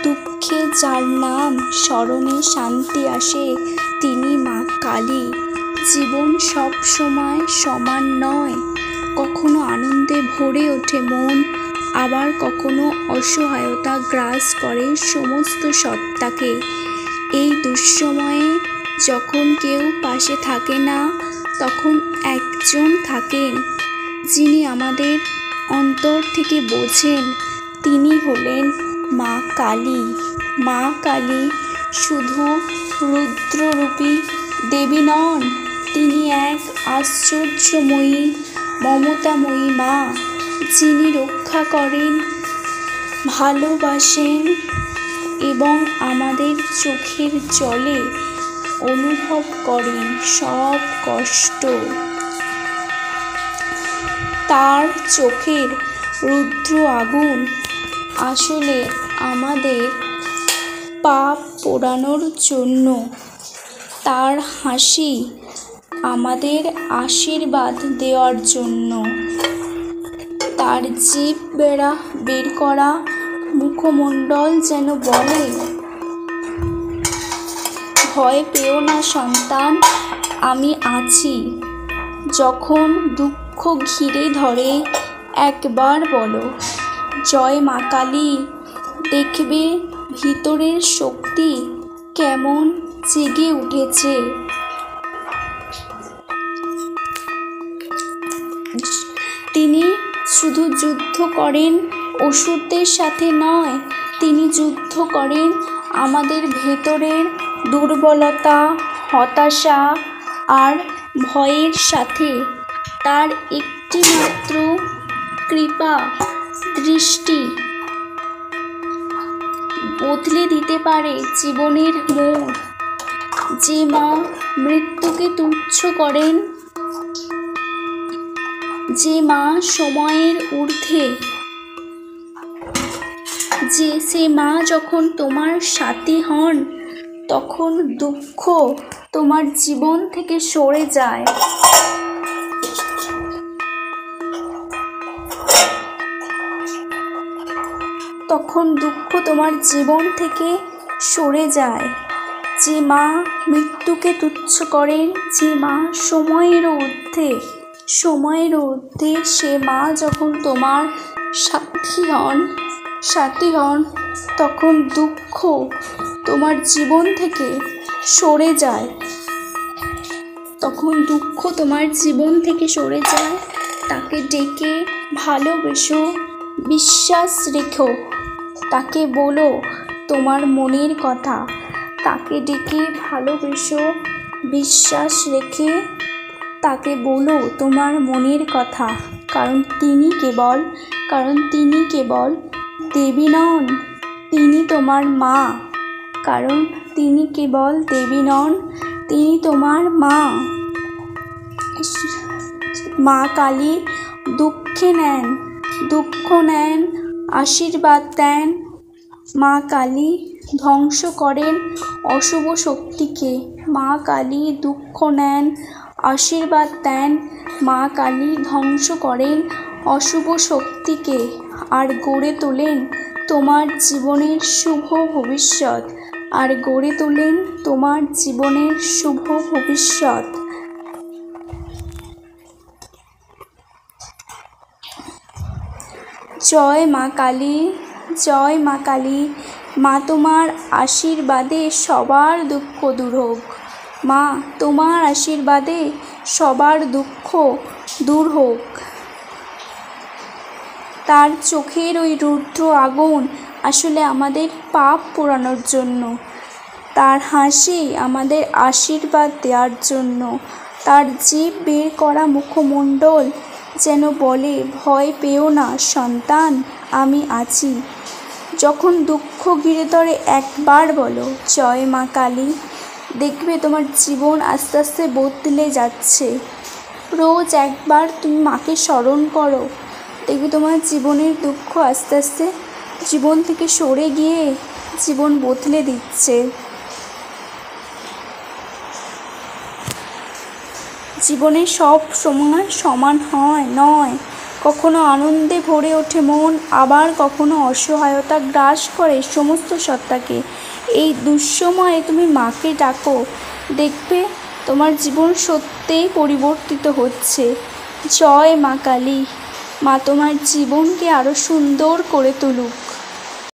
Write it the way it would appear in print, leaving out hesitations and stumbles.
দুঃখে যার নাম স্মরণে শান্তি আসে, তিনি মা কালী। জীবন সব সময় সমান নয়, কখনো আনন্দে ভরে ওঠে মন, আবার কখনো অসহায়তা গ্রাস করে সমস্ত সত্তাকে। এই দুঃসময়ে যখন কেউ পাশে থাকে না, তখন একজন থাকেন যিনি আমাদের অন্তর থেকে বোঝেন, তিনি হলেন মা কালী। মা কালী শুধু রুদ্ররূপী দেবী নন, তিনি এক আশ্চর্যময়ী মমতাময়ী মা, যিনি রক্ষা করেন, ভালোবাসেন এবং আমাদের চোখের জলে অনুভব করেন সব কষ্ট। তার চোখের রুদ্র আগুন আসলে আমাদের পাপ পোড়ানোর জন্য, তার হাসি আমাদের আশীর্বাদ দেওয়ার জন্য। তার জিভ বের করা মুখমণ্ডল যেন বলে, ভয় পেও না সন্তান, আমি আছি। যখন দুঃখ ঘিরে ধরে একবার বলো জয় মা কালী, দেখবে ভিতরের শক্তি কেমন জেগে উঠেছে। তিনি শুধু যুদ্ধ করেন অসুরদের সাথে নয়, তিনি যুদ্ধ করেন আমাদের ভেতরের দুর্বলতা, হতাশা আর ভয়ের সাথে। তার একটি মাত্র কৃপা দৃষ্টি বদলে দিতে পারে জীবনের মোড়। যে মা মৃত্যুকে তুচ্ছ করেন, যে মা সময়ের ঊর্ধ্বে, সে মা যখন তোমার সাথী হন, তখন দুঃখ তোমার জীবন থেকে সরে যায়। তখন দুঃখ তোমার জীবন থেকে সরে যায়। যে মা মৃত্যুকে তুচ্ছ করেন, যে মা সময়ের ঊর্ধ্বে, সে মা যখন তোমার সাথী হন, তখন দুঃখ তোমার জীবন থেকে সরে যায়। তাকে ডেকে ভালোবেসো, বিশ্বাস রেখো, তাকে বলো তোমার মনের কথা। তাকে ডেকে ভালোবেসো, বিশ্বাস রেখে তাকে বলো তোমার মনের কথা। কারণ তিনি কেবল দেবী নন, তিনি তোমার মা। কারণ তিনি কেবল দেবী নন, তিনি তোমার মা। মা কালী দুঃখ নেন, আশীর্বাদ দেন। মা কালী ধ্বংস করেন অশুভ শক্তিকে। মা কালী দুঃখ নেন, আশীর্বাদ দেন। মা কালী ধ্বংস করেন অশুভ শক্তিকে আর গড়ে তোলেন তোমার জীবনের শুভ ভবিষ্যৎ। জয় মা কালী, জয় মা কালী। মা তোমার আশীর্বাদে সবার দুঃখ দূর হোক। মা তোমার আশীর্বাদে সবার দুঃখ দূর হোক। তার চোখের ওই রুদ্র আগুন আসলে আমাদের পাপ পোড়ানোর জন্য, তার হাসি আমাদের আশীর্বাদ দেওয়ার জন্য। তার জিভ বের করা মুখমণ্ডল যেন বলে, ভয় পেও না সন্তান, আমি আছি। যখন দুঃখ ঘিরে ধরে একবার বলো জয় মা কালী, দেখবে তোমার জীবন আস্তে আস্তে বদলে যাচ্ছে। রোজ একবার তুমি মাকে স্মরণ করো, দেখবে তোমার জীবনের দুঃখ আস্তে আস্তে জীবন থেকে সরে গিয়ে জীবন বদলে দিচ্ছে। জীবনে সব সময় সমান নয়, কখনো আনন্দে ভরে ওঠে মন, আবার কখনো অসহায়তা গ্রাস করে সমস্ত সত্তাকে। এই দুঃসময়ে তুমি মাকে ডাকো, দেখবে তোমার জীবন সত্যিই পরিবর্তিত হচ্ছে। জয় মা কালী। মা তোমার জীবনকে আরও সুন্দর করে তুলুক।